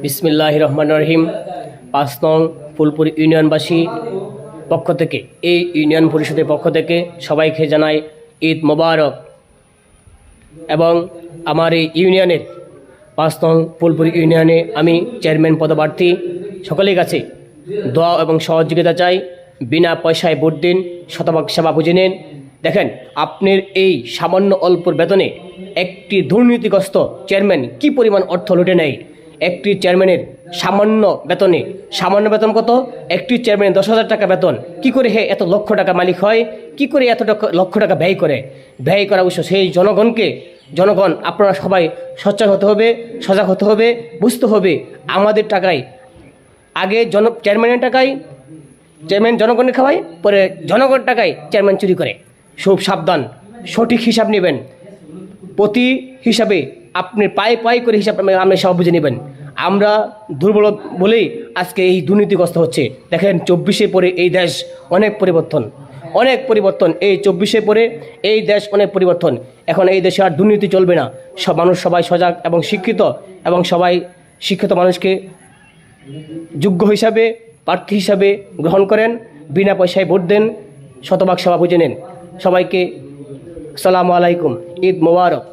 বিসমিল্লাহির রহমানির রহিম। ৫ নং ফুলপুর ইউনিয়নবাসী পক্ষ থেকে, এই ইউনিয়ন পরিষদের পক্ষ থেকে সবাইকে জানাই ঈদ মোবারক। এবং আমার এই ইউনিয়নের ৫ নং ফুলপুর ইউনিয়নে আমি চেয়ারম্যান পদপ্রার্থী। সকলের কাছে দোয়া এবং সহযোগিতা চাই। বিনা পয়সায় ভোট দিন, শতভাগ সেবা বুঝে নিন। দেখেন, আপনার এই সামান্য অল্পর বেতনে একটি দুর্নীতিগ্রস্ত চেয়ারম্যান কি পরিমাণ অর্থ লুটে নেয়। একটি চেয়ারম্যানের সামান্য বেতন কত? একটি চেয়ারম্যানের ১০,০০০ টাকা বেতন। কি করে এত লক্ষ টাকা মালিক হয়? কি করে এত লক্ষ টাকা ব্যয় করা অবশ্য সেই জনগণ আপনারা সবাই সচ্চার হতে হবে, সজাগ হতে হবে, বুঝতে হবে আমাদের টাকায় আগে চেয়ারম্যানের টাকায় চেয়ারম্যান জনগণের খাওয়ায়, পরে জনগণের টাকায় চেয়ারম্যান চুরি করে। খুব সাবধান, সঠিক হিসাব নেবেন। প্রতি হিসাবে আপনি পাই করে হিসাব আপনি সব বুঝে নেবেন। আমরা দুর্বল বলেই আজকে এই দুর্নীতিগ্রস্ত হচ্ছে। দেখেন, ২৪শে পরে এই দেশ অনেক পরিবর্তন। এই ২৪শে পরে এই দেশ অনেক পরিবর্তন। এখন এই দেশে আর দুর্নীতি চলবে না। সবাই সজাগ এবং সবাই শিক্ষিত মানুষকে যোগ্য হিসাবে, প্রার্থী হিসাবে গ্রহণ করেন। বিনা পয়সায় ভোট দেন, শতভাগ সেবা বুঝে নেন। সবাইকে আসসালামু আলাইকুম, ঈদ মোবারক।